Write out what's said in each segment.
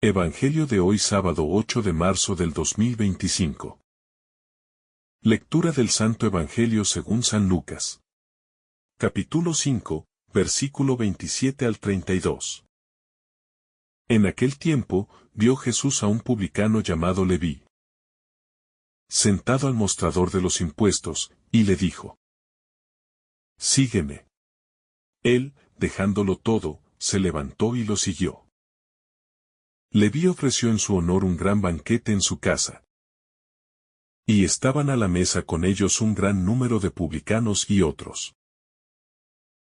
Evangelio de hoy sábado 8 de marzo del 2025. Lectura del Santo Evangelio según San Lucas. Capítulo 5, versículo 27 al 32. En aquel tiempo, vio Jesús a un publicano llamado Leví, sentado al mostrador de los impuestos, y le dijo: Sígueme. Él, dejándolo todo, se levantó y lo siguió. Leví ofreció en su honor un gran banquete en su casa. Y estaban a la mesa con ellos un gran número de publicanos y otros.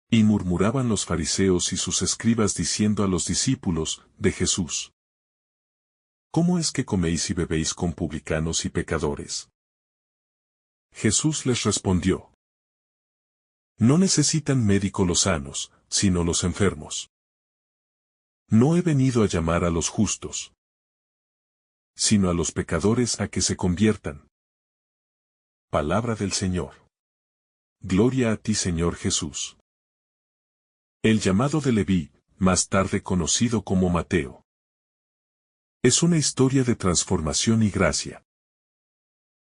Y murmuraban los fariseos y sus escribas diciendo a los discípulos de Jesús: ¿Cómo es que coméis y bebéis con publicanos y pecadores? Jesús les respondió: No necesitan médico los sanos, sino los enfermos. No he venido a llamar a los justos, sino a los pecadores a que se conviertan. Palabra del Señor. Gloria a ti, Señor Jesús. El llamado de Leví, más tarde conocido como Mateo, es una historia de transformación y gracia.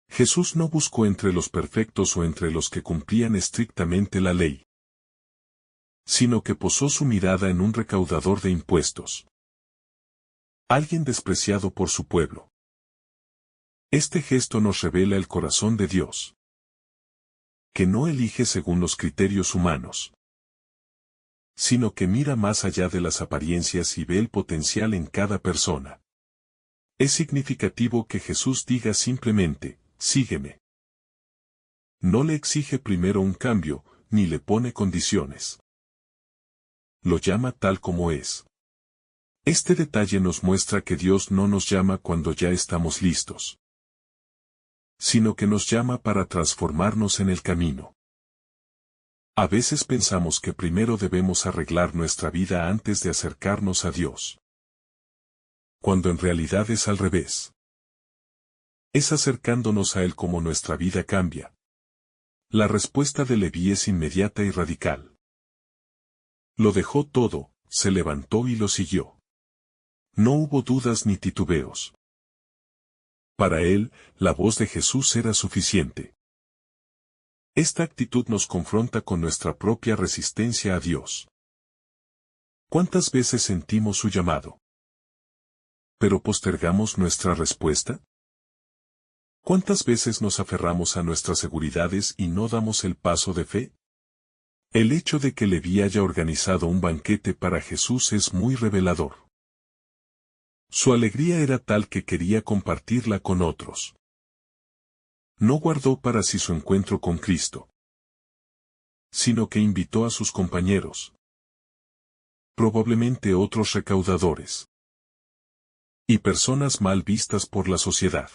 Jesús no buscó entre los perfectos o entre los que cumplían estrictamente la ley, sino que posó su mirada en un recaudador de impuestos, alguien despreciado por su pueblo. Este gesto nos revela el corazón de Dios, que no elige según los criterios humanos, sino que mira más allá de las apariencias y ve el potencial en cada persona. Es significativo que Jesús diga simplemente: sígueme. No le exige primero un cambio, ni le pone condiciones. Lo llama tal como es. Este detalle nos muestra que Dios no nos llama cuando ya estamos listos, sino que nos llama para transformarnos en el camino. A veces pensamos que primero debemos arreglar nuestra vida antes de acercarnos a Dios, cuando en realidad es al revés. Es acercándonos a Él como nuestra vida cambia. La respuesta de Leví es inmediata y radical. Lo dejó todo, se levantó y lo siguió. No hubo dudas ni titubeos. Para él, la voz de Jesús era suficiente. Esta actitud nos confronta con nuestra propia resistencia a Dios. ¿Cuántas veces sentimos su llamado, pero postergamos nuestra respuesta? ¿Cuántas veces nos aferramos a nuestras seguridades y no damos el paso de fe? El hecho de que Leví haya organizado un banquete para Jesús es muy revelador. Su alegría era tal que quería compartirla con otros. No guardó para sí su encuentro con Cristo, sino que invitó a sus compañeros, probablemente otros recaudadores, y personas mal vistas por la sociedad.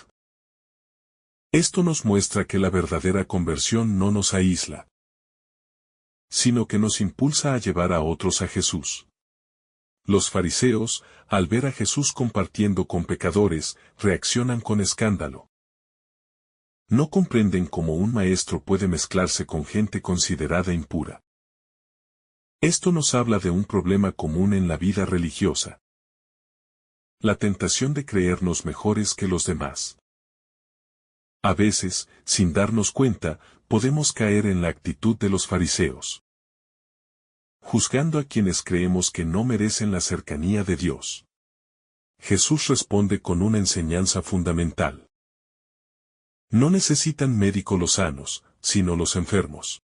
Esto nos muestra que la verdadera conversión no nos aísla, sino que nos impulsa a llevar a otros a Jesús. Los fariseos, al ver a Jesús compartiendo con pecadores, reaccionan con escándalo. No comprenden cómo un maestro puede mezclarse con gente considerada impura. Esto nos habla de un problema común en la vida religiosa: la tentación de creernos mejores que los demás. A veces, sin darnos cuenta, podemos caer en la actitud de los fariseos, juzgando a quienes creemos que no merecen la cercanía de Dios. Jesús responde con una enseñanza fundamental. No necesitan médico los sanos, sino los enfermos.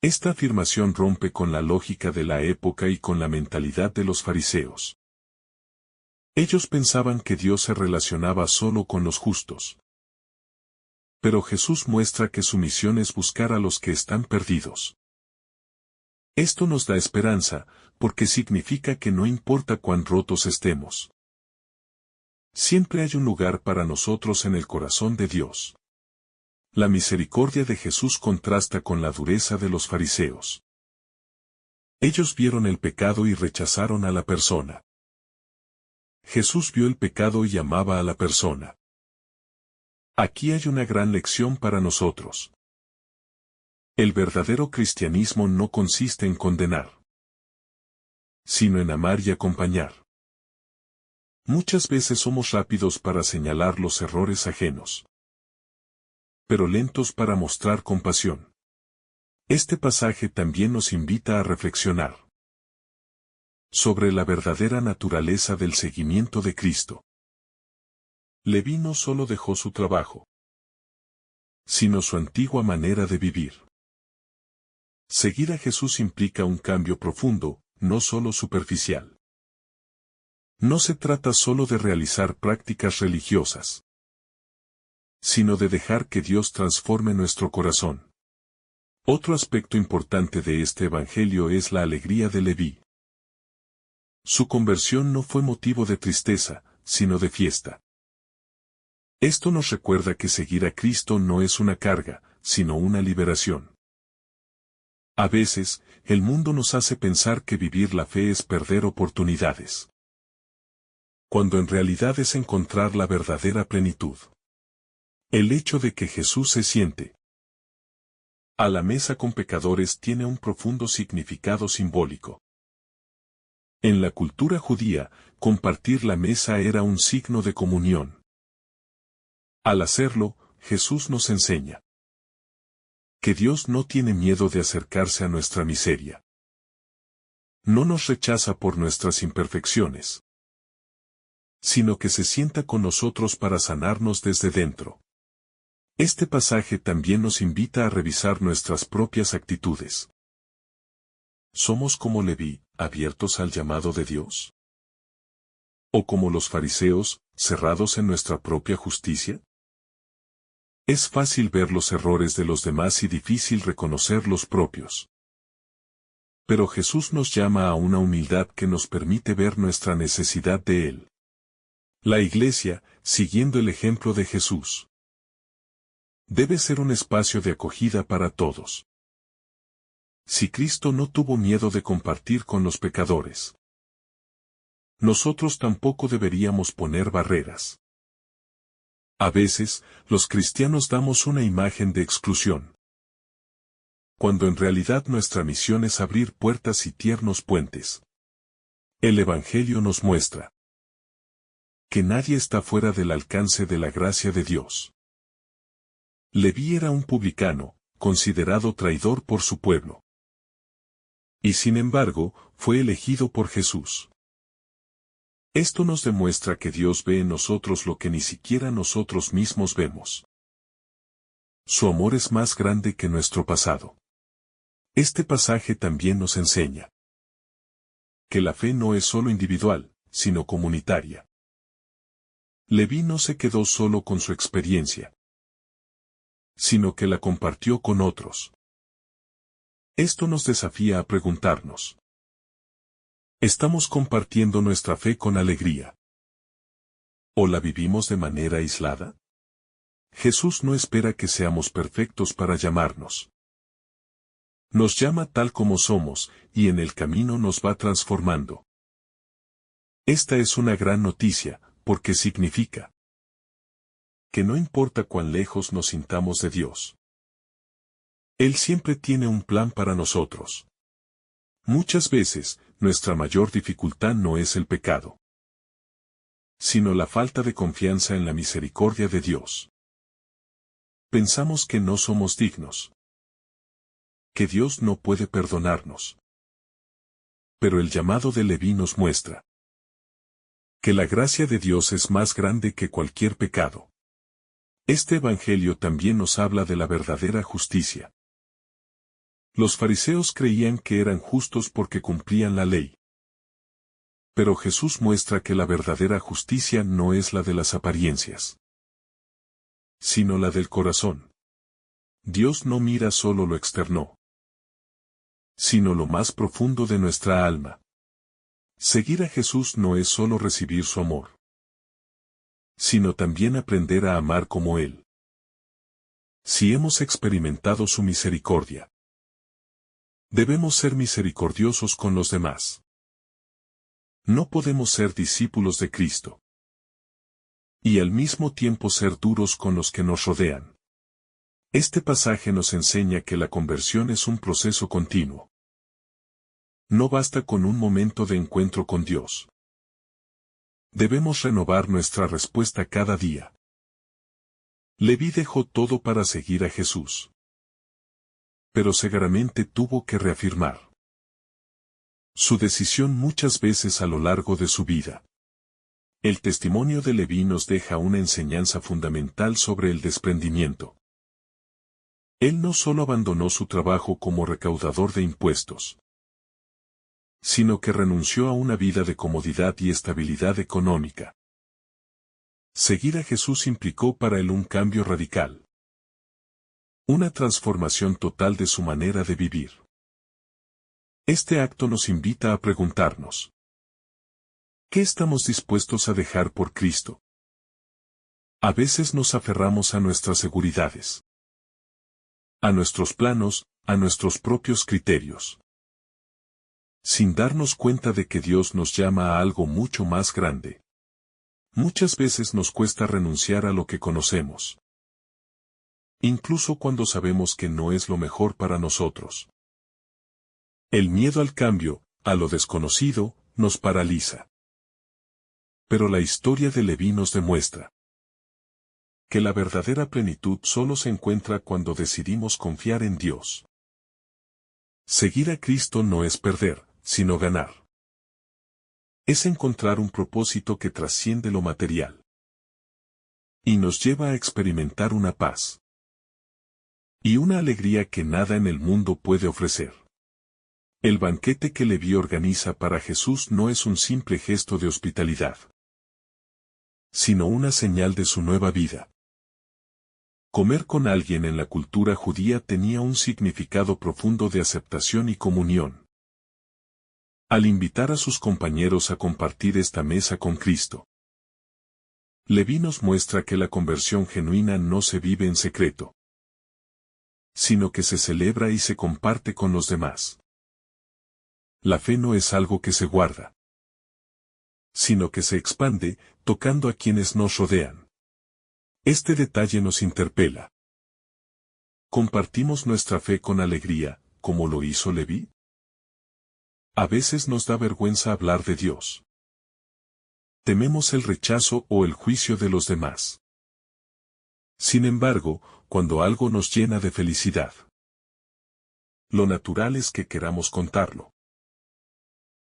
Esta afirmación rompe con la lógica de la época y con la mentalidad de los fariseos. Ellos pensaban que Dios se relacionaba solo con los justos. Pero Jesús muestra que su misión es buscar a los que están perdidos. Esto nos da esperanza, porque significa que no importa cuán rotos estemos, siempre hay un lugar para nosotros en el corazón de Dios. La misericordia de Jesús contrasta con la dureza de los fariseos. Ellos vieron el pecado y rechazaron a la persona. Jesús vio el pecado y amaba a la persona. Aquí hay una gran lección para nosotros. El verdadero cristianismo no consiste en condenar, sino en amar y acompañar. Muchas veces somos rápidos para señalar los errores ajenos, pero lentos para mostrar compasión. Este pasaje también nos invita a reflexionar sobre la verdadera naturaleza del seguimiento de Cristo. Leví no solo dejó su trabajo, sino su antigua manera de vivir. Seguir a Jesús implica un cambio profundo, no solo superficial. No se trata solo de realizar prácticas religiosas, sino de dejar que Dios transforme nuestro corazón. Otro aspecto importante de este evangelio es la alegría de Leví. Su conversión no fue motivo de tristeza, sino de fiesta. Esto nos recuerda que seguir a Cristo no es una carga, sino una liberación. A veces, el mundo nos hace pensar que vivir la fe es perder oportunidades, cuando en realidad es encontrar la verdadera plenitud. El hecho de que Jesús se siente a la mesa con pecadores tiene un profundo significado simbólico. En la cultura judía, compartir la mesa era un signo de comunión. Al hacerlo, Jesús nos enseña que Dios no tiene miedo de acercarse a nuestra miseria. No nos rechaza por nuestras imperfecciones, sino que se sienta con nosotros para sanarnos desde dentro. Este pasaje también nos invita a revisar nuestras propias actitudes. ¿Somos como Leví, abiertos al llamado de Dios? ¿O como los fariseos, cerrados en nuestra propia justicia? Es fácil ver los errores de los demás y difícil reconocer los propios. Pero Jesús nos llama a una humildad que nos permite ver nuestra necesidad de Él. La Iglesia, siguiendo el ejemplo de Jesús, debe ser un espacio de acogida para todos. Si Cristo no tuvo miedo de compartir con los pecadores, nosotros tampoco deberíamos poner barreras. A veces, los cristianos damos una imagen de exclusión, cuando en realidad nuestra misión es abrir puertas y tiernos puentes. El Evangelio nos muestra que nadie está fuera del alcance de la gracia de Dios. Leví era un publicano, considerado traidor por su pueblo. Y sin embargo, fue elegido por Jesús. Esto nos demuestra que Dios ve en nosotros lo que ni siquiera nosotros mismos vemos. Su amor es más grande que nuestro pasado. Este pasaje también nos enseña que la fe no es solo individual, sino comunitaria. Leví no se quedó solo con su experiencia, sino que la compartió con otros. Esto nos desafía a preguntarnos: ¿estamos compartiendo nuestra fe con alegría? ¿O la vivimos de manera aislada? Jesús no espera que seamos perfectos para llamarnos. Nos llama tal como somos, y en el camino nos va transformando. Esta es una gran noticia, porque significa que no importa cuán lejos nos sintamos de Dios, Él siempre tiene un plan para nosotros. Muchas veces, nuestra mayor dificultad no es el pecado, sino la falta de confianza en la misericordia de Dios. Pensamos que no somos dignos, que Dios no puede perdonarnos. Pero el llamado de Leví nos muestra que la gracia de Dios es más grande que cualquier pecado. Este evangelio también nos habla de la verdadera justicia. Los fariseos creían que eran justos porque cumplían la ley. Pero Jesús muestra que la verdadera justicia no es la de las apariencias, sino la del corazón. Dios no mira solo lo externo, sino lo más profundo de nuestra alma. Seguir a Jesús no es solo recibir su amor, sino también aprender a amar como Él. Si hemos experimentado su misericordia, debemos ser misericordiosos con los demás. No podemos ser discípulos de Cristo y al mismo tiempo ser duros con los que nos rodean. Este pasaje nos enseña que la conversión es un proceso continuo. No basta con un momento de encuentro con Dios. Debemos renovar nuestra respuesta cada día. Leví dejó todo para seguir a Jesús. Pero seguramente tuvo que reafirmar su decisión muchas veces a lo largo de su vida. El testimonio de Leví nos deja una enseñanza fundamental sobre el desprendimiento. Él no solo abandonó su trabajo como recaudador de impuestos, sino que renunció a una vida de comodidad y estabilidad económica. Seguir a Jesús implicó para él un cambio radical. Una transformación total de su manera de vivir. Este acto nos invita a preguntarnos: ¿qué estamos dispuestos a dejar por Cristo? A veces nos aferramos a nuestras seguridades, a nuestros planos, a nuestros propios criterios, sin darnos cuenta de que Dios nos llama a algo mucho más grande. Muchas veces nos cuesta renunciar a lo que conocemos, incluso cuando sabemos que no es lo mejor para nosotros. El miedo al cambio, a lo desconocido, nos paraliza. Pero la historia de Leví nos demuestra que la verdadera plenitud solo se encuentra cuando decidimos confiar en Dios. Seguir a Cristo no es perder, sino ganar. Es encontrar un propósito que trasciende lo material y nos lleva a experimentar una paz y una alegría que nada en el mundo puede ofrecer. El banquete que Leví organiza para Jesús no es un simple gesto de hospitalidad, sino una señal de su nueva vida. Comer con alguien en la cultura judía tenía un significado profundo de aceptación y comunión. Al invitar a sus compañeros a compartir esta mesa con Cristo, Leví nos muestra que la conversión genuina no se vive en secreto, sino que se celebra y se comparte con los demás. La fe no es algo que se guarda, sino que se expande, tocando a quienes nos rodean. Este detalle nos interpela. ¿Compartimos nuestra fe con alegría, como lo hizo Leví? A veces nos da vergüenza hablar de Dios. Tememos el rechazo o el juicio de los demás. Sin embargo, cuando algo nos llena de felicidad, lo natural es que queramos contarlo.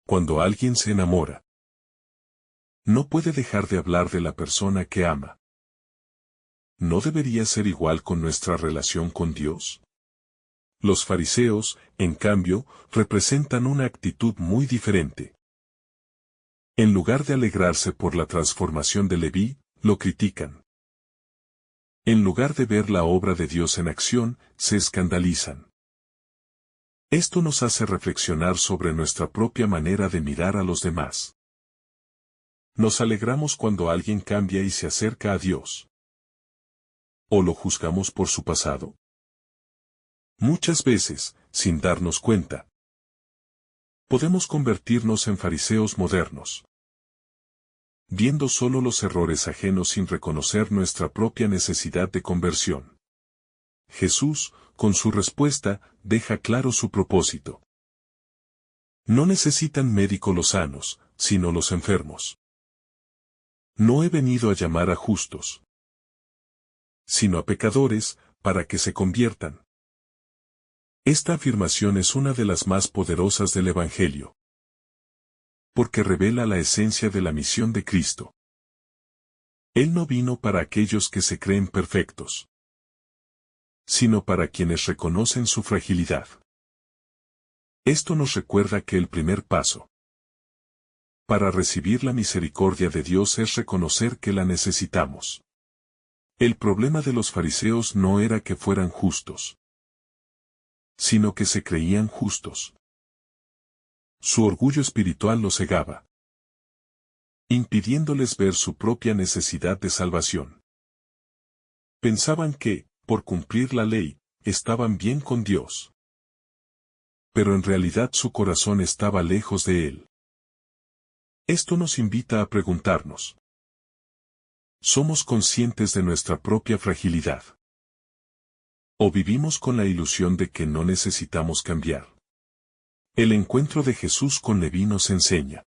Cuando alguien se enamora, no puede dejar de hablar de la persona que ama. ¿No debería ser igual con nuestra relación con Dios? Los fariseos, en cambio, representan una actitud muy diferente. En lugar de alegrarse por la transformación de Leví, lo critican. En lugar de ver la obra de Dios en acción, se escandalizan. Esto nos hace reflexionar sobre nuestra propia manera de mirar a los demás. Nos alegramos cuando alguien cambia y se acerca a Dios. ¿O lo juzgamos por su pasado? Muchas veces, sin darnos cuenta, podemos convertirnos en fariseos modernos, viendo solo los errores ajenos sin reconocer nuestra propia necesidad de conversión. Jesús, con su respuesta, deja claro su propósito. No necesitan médicos los sanos, sino los enfermos. No he venido a llamar a justos, sino a pecadores, para que se conviertan. Esta afirmación es una de las más poderosas del Evangelio, porque revela la esencia de la misión de Cristo. Él no vino para aquellos que se creen perfectos, sino para quienes reconocen su fragilidad. Esto nos recuerda que el primer paso para recibir la misericordia de Dios es reconocer que la necesitamos. El problema de los fariseos no era que fueran justos, sino que se creían justos. Su orgullo espiritual los cegaba, impidiéndoles ver su propia necesidad de salvación. Pensaban que, por cumplir la ley, estaban bien con Dios. Pero en realidad su corazón estaba lejos de Él. Esto nos invita a preguntarnos: ¿somos conscientes de nuestra propia fragilidad? ¿O vivimos con la ilusión de que no necesitamos cambiar? El encuentro de Jesús con Leví nos enseña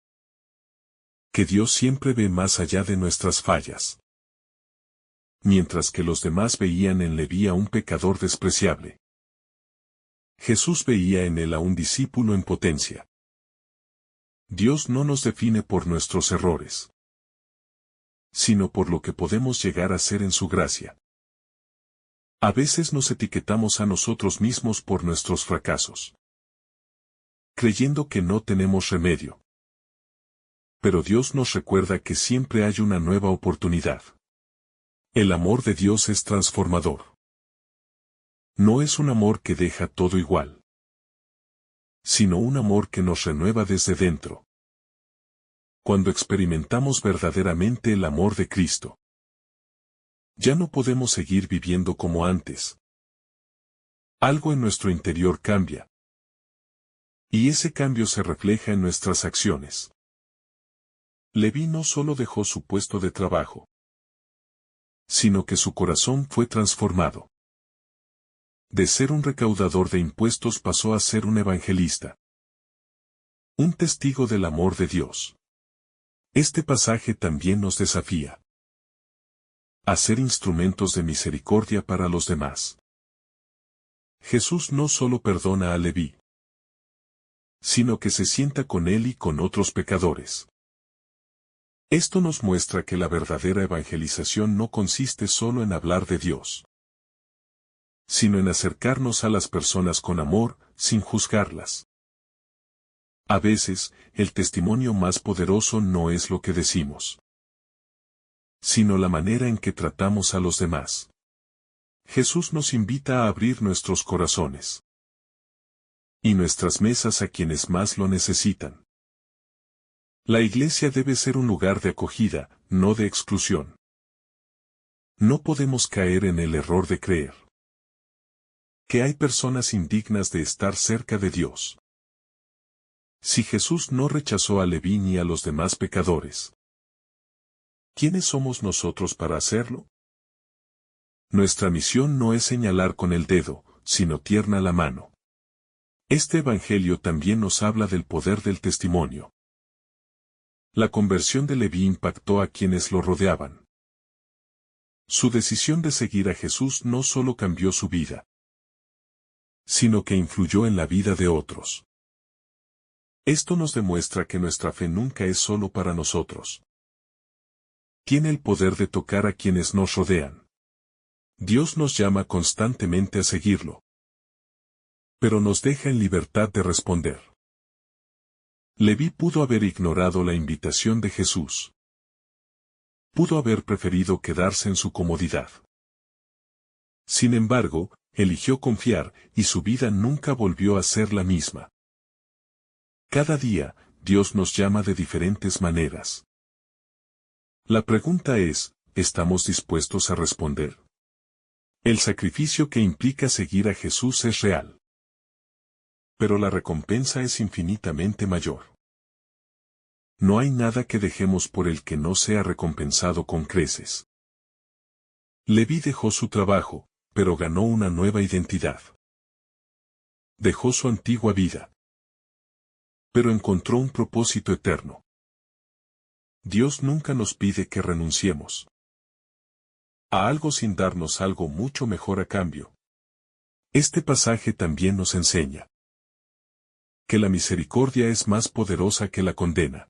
que Dios siempre ve más allá de nuestras fallas. Mientras que los demás veían en Leví a un pecador despreciable, Jesús veía en él a un discípulo en potencia. Dios no nos define por nuestros errores, sino por lo que podemos llegar a ser en su gracia. A veces nos etiquetamos a nosotros mismos por nuestros fracasos, creyendo que no tenemos remedio. Pero Dios nos recuerda que siempre hay una nueva oportunidad. El amor de Dios es transformador. No es un amor que deja todo igual, sino un amor que nos renueva desde dentro. Cuando experimentamos verdaderamente el amor de Cristo, ya no podemos seguir viviendo como antes. Algo en nuestro interior cambia, y ese cambio se refleja en nuestras acciones. Leví no solo dejó su puesto de trabajo, sino que su corazón fue transformado. De ser un recaudador de impuestos pasó a ser un evangelista, un testigo del amor de Dios. Este pasaje también nos desafía a ser instrumentos de misericordia para los demás. Jesús no solo perdona a Leví, sino que se sienta con él y con otros pecadores. Esto nos muestra que la verdadera evangelización no consiste solo en hablar de Dios, sino en acercarnos a las personas con amor, sin juzgarlas. A veces, el testimonio más poderoso no es lo que decimos, sino la manera en que tratamos a los demás. Jesús nos invita a abrir nuestros corazones y nuestras mesas a quienes más lo necesitan. La iglesia debe ser un lugar de acogida, no de exclusión. No podemos caer en el error de creer que hay personas indignas de estar cerca de Dios. Si Jesús no rechazó a Leví ni a los demás pecadores, ¿quiénes somos nosotros para hacerlo? Nuestra misión no es señalar con el dedo, sino tierna la mano. Este evangelio también nos habla del poder del testimonio. La conversión de Leví impactó a quienes lo rodeaban. Su decisión de seguir a Jesús no solo cambió su vida, sino que influyó en la vida de otros. Esto nos demuestra que nuestra fe nunca es solo para nosotros. Tiene el poder de tocar a quienes nos rodean. Dios nos llama constantemente a seguirlo, pero nos deja en libertad de responder. Leví pudo haber ignorado la invitación de Jesús. Pudo haber preferido quedarse en su comodidad. Sin embargo, eligió confiar, y su vida nunca volvió a ser la misma. Cada día, Dios nos llama de diferentes maneras. La pregunta es, ¿estamos dispuestos a responder? El sacrificio que implica seguir a Jesús es real, pero la recompensa es infinitamente mayor. No hay nada que dejemos por el que no sea recompensado con creces. Leví dejó su trabajo, pero ganó una nueva identidad. Dejó su antigua vida, pero encontró un propósito eterno. Dios nunca nos pide que renunciemos a algo sin darnos algo mucho mejor a cambio. Este pasaje también nos enseña que la misericordia es más poderosa que la condena.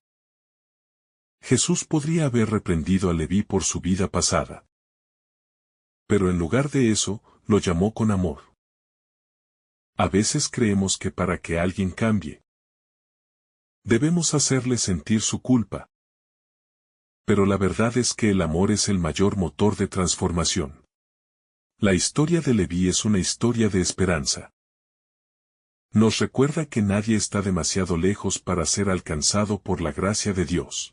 Jesús podría haber reprendido a Leví por su vida pasada, pero en lugar de eso, lo llamó con amor. A veces creemos que para que alguien cambie, debemos hacerle sentir su culpa. Pero la verdad es que el amor es el mayor motor de transformación. La historia de Leví es una historia de esperanza. Nos recuerda que nadie está demasiado lejos para ser alcanzado por la gracia de Dios.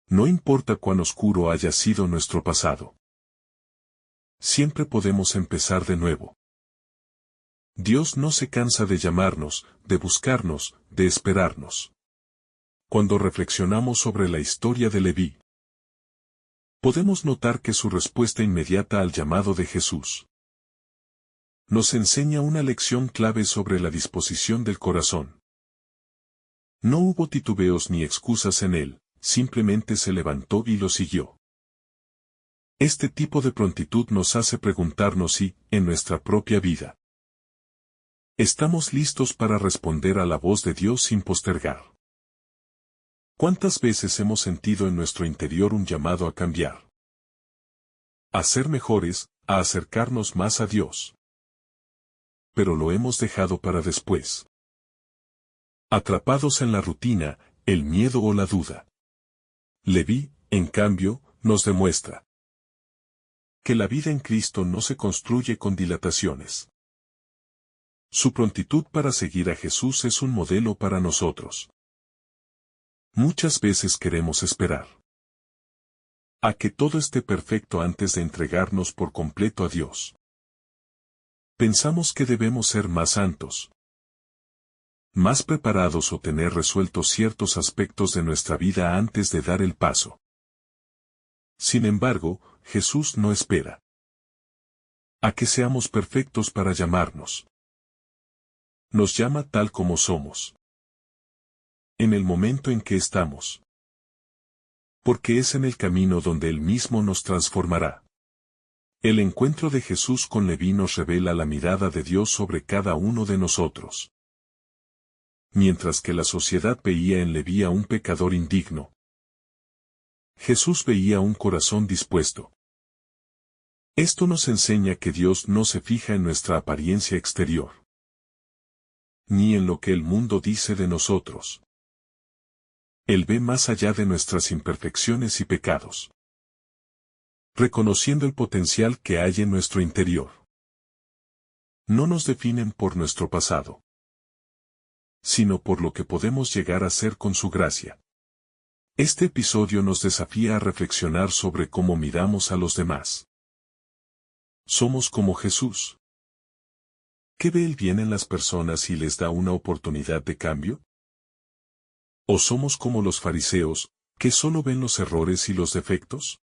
No importa cuán oscuro haya sido nuestro pasado, siempre podemos empezar de nuevo. Dios no se cansa de llamarnos, de buscarnos, de esperarnos. Cuando reflexionamos sobre la historia de Leví, podemos notar que su respuesta inmediata al llamado de Jesús nos enseña una lección clave sobre la disposición del corazón. No hubo titubeos ni excusas en él, simplemente se levantó y lo siguió. Este tipo de prontitud nos hace preguntarnos si, en nuestra propia vida, estamos listos para responder a la voz de Dios sin postergar. ¿Cuántas veces hemos sentido en nuestro interior un llamado a cambiar? A ser mejores, a acercarnos más a Dios. Pero lo hemos dejado para después. Atrapados en la rutina, el miedo o la duda. Leví, en cambio, nos demuestra que la vida en Cristo no se construye con dilataciones. Su prontitud para seguir a Jesús es un modelo para nosotros. Muchas veces queremos esperar a que todo esté perfecto antes de entregarnos por completo a Dios. Pensamos que debemos ser más santos, más preparados o tener resueltos ciertos aspectos de nuestra vida antes de dar el paso. Sin embargo, Jesús no espera a que seamos perfectos para llamarnos. Nos llama tal como somos, en el momento en que estamos, porque es en el camino donde Él mismo nos transformará. El encuentro de Jesús con Leví nos revela la mirada de Dios sobre cada uno de nosotros. Mientras que la sociedad veía en Leví a un pecador indigno, Jesús veía un corazón dispuesto. Esto nos enseña que Dios no se fija en nuestra apariencia exterior, ni en lo que el mundo dice de nosotros. Él ve más allá de nuestras imperfecciones y pecados, reconociendo el potencial que hay en nuestro interior. No nos definen por nuestro pasado, sino por lo que podemos llegar a ser con su gracia. Este episodio nos desafía a reflexionar sobre cómo miramos a los demás. ¿Somos como Jesús, que ve el bien en las personas y les da una oportunidad de cambio? ¿O somos como los fariseos, que solo ven los errores y los defectos?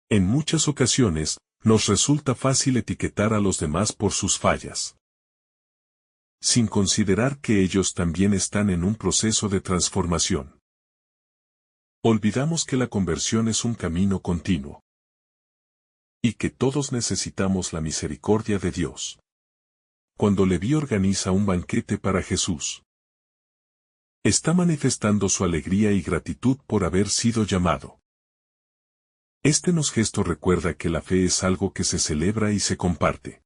En muchas ocasiones, nos resulta fácil etiquetar a los demás por sus fallas, sin considerar que ellos también están en un proceso de transformación. Olvidamos que la conversión es un camino continuo, y que todos necesitamos la misericordia de Dios. Cuando Leví organiza un banquete para Jesús, está manifestando su alegría y gratitud por haber sido llamado. Este gesto recuerda que la fe es algo que se celebra y se comparte.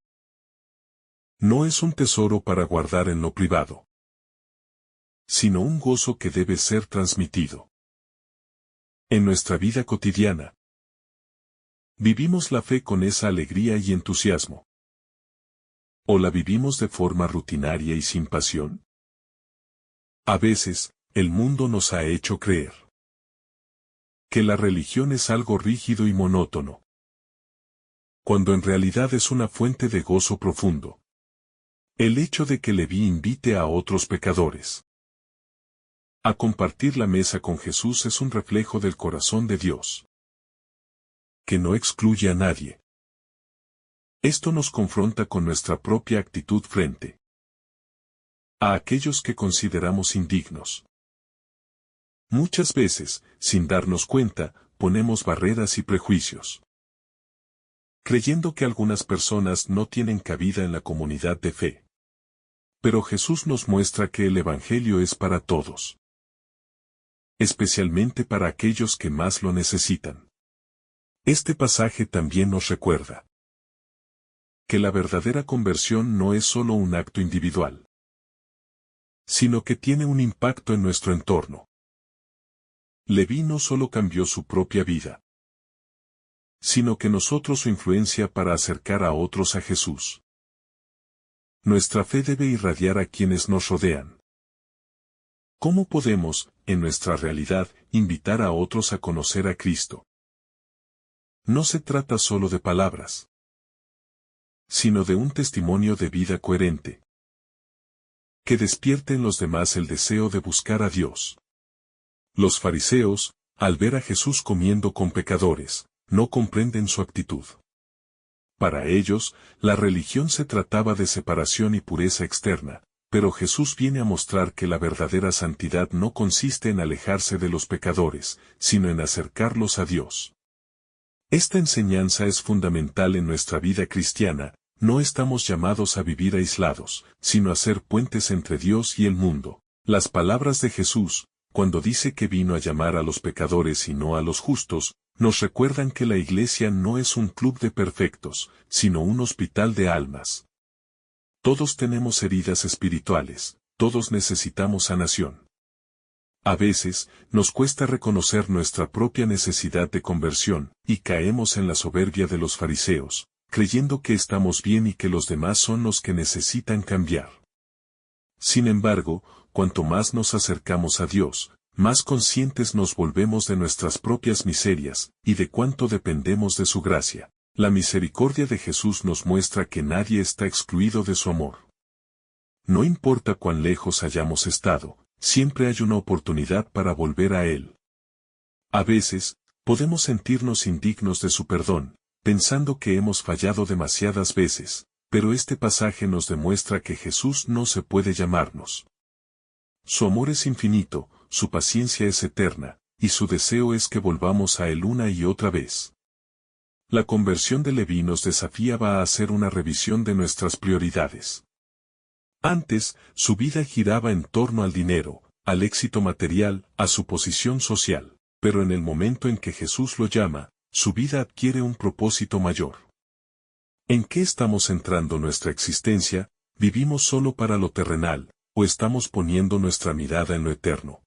No es un tesoro para guardar en lo privado, sino un gozo que debe ser transmitido. En nuestra vida cotidiana, ¿vivimos la fe con esa alegría y entusiasmo? ¿O la vivimos de forma rutinaria y sin pasión? A veces, el mundo nos ha hecho creer que la religión es algo rígido y monótono, cuando en realidad es una fuente de gozo profundo. El hecho de que Leví invite a otros pecadores a compartir la mesa con Jesús es un reflejo del corazón de Dios, que no excluye a nadie. Esto nos confronta con nuestra propia actitud frente a aquellos que consideramos indignos. Muchas veces, sin darnos cuenta, ponemos barreras y prejuicios, creyendo que algunas personas no tienen cabida en la comunidad de fe. Pero Jesús nos muestra que el Evangelio es para todos, especialmente para aquellos que más lo necesitan. Este pasaje también nos recuerda que la verdadera conversión no es solo un acto individual, sino que tiene un impacto en nuestro entorno. Leví no solo cambió su propia vida, sino que nosotros su influencia para acercar a otros a Jesús. Nuestra fe debe irradiar a quienes nos rodean. ¿Cómo podemos, en nuestra realidad, invitar a otros a conocer a Cristo? No se trata solo de palabras, sino de un testimonio de vida coherente, que despierte en los demás el deseo de buscar a Dios. Los fariseos, al ver a Jesús comiendo con pecadores, no comprenden su actitud. Para ellos, la religión se trataba de separación y pureza externa, pero Jesús viene a mostrar que la verdadera santidad no consiste en alejarse de los pecadores, sino en acercarlos a Dios. Esta enseñanza es fundamental en nuestra vida cristiana. No estamos llamados a vivir aislados, sino a ser puentes entre Dios y el mundo. Las palabras de Jesús, cuando dice que vino a llamar a los pecadores y no a los justos, nos recuerdan que la Iglesia no es un club de perfectos, sino un hospital de almas. Todos tenemos heridas espirituales, todos necesitamos sanación. A veces, nos cuesta reconocer nuestra propia necesidad de conversión, y caemos en la soberbia de los fariseos, creyendo que estamos bien y que los demás son los que necesitan cambiar. Sin embargo, cuanto más nos acercamos a Dios, más conscientes nos volvemos de nuestras propias miserias, y de cuánto dependemos de su gracia. La misericordia de Jesús nos muestra que nadie está excluido de su amor. No importa cuán lejos hayamos estado, siempre hay una oportunidad para volver a Él. A veces, podemos sentirnos indignos de su perdón, pensando que hemos fallado demasiadas veces, pero este pasaje nos demuestra que Jesús no se puede llamarnos. Su amor es infinito, su paciencia es eterna, y su deseo es que volvamos a Él una y otra vez. La conversión de Leví nos desafía a hacer una revisión de nuestras prioridades. Antes, su vida giraba en torno al dinero, al éxito material, a su posición social, pero en el momento en que Jesús lo llama, su vida adquiere un propósito mayor. ¿En qué estamos centrando nuestra existencia? ¿Vivimos solo para lo terrenal, o estamos poniendo nuestra mirada en lo eterno?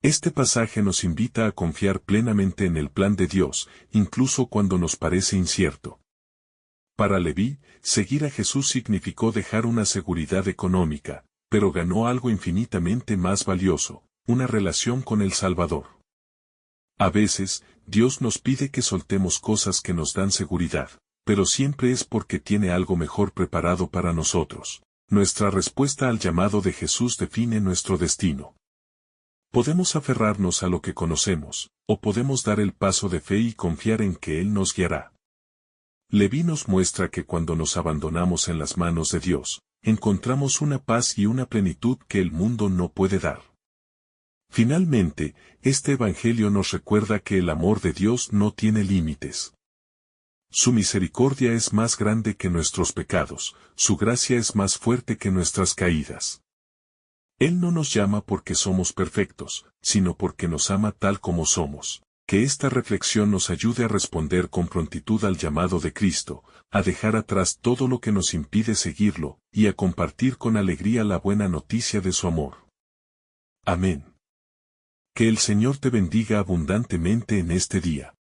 Este pasaje nos invita a confiar plenamente en el plan de Dios, incluso cuando nos parece incierto. Para Leví, seguir a Jesús significó dejar una seguridad económica, pero ganó algo infinitamente más valioso, una relación con el Salvador. A veces, Dios nos pide que soltemos cosas que nos dan seguridad, pero siempre es porque tiene algo mejor preparado para nosotros. Nuestra respuesta al llamado de Jesús define nuestro destino. Podemos aferrarnos a lo que conocemos, o podemos dar el paso de fe y confiar en que Él nos guiará. Leví nos muestra que cuando nos abandonamos en las manos de Dios, encontramos una paz y una plenitud que el mundo no puede dar. Finalmente, este Evangelio nos recuerda que el amor de Dios no tiene límites. Su misericordia es más grande que nuestros pecados, su gracia es más fuerte que nuestras caídas. Él no nos llama porque somos perfectos, sino porque nos ama tal como somos. Que esta reflexión nos ayude a responder con prontitud al llamado de Cristo, a dejar atrás todo lo que nos impide seguirlo, y a compartir con alegría la buena noticia de su amor. Amén. Que el Señor te bendiga abundantemente en este día.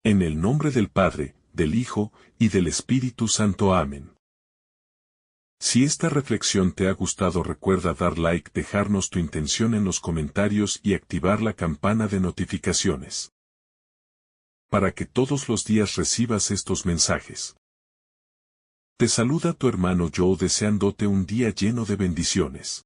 En el nombre del Padre, del Hijo, y del Espíritu Santo. Amén. Si esta reflexión te ha gustado, recuerda dar like, dejarnos tu intención en los comentarios y activar la campana de notificaciones, para que todos los días recibas estos mensajes. Te saluda tu hermano Joe deseándote un día lleno de bendiciones.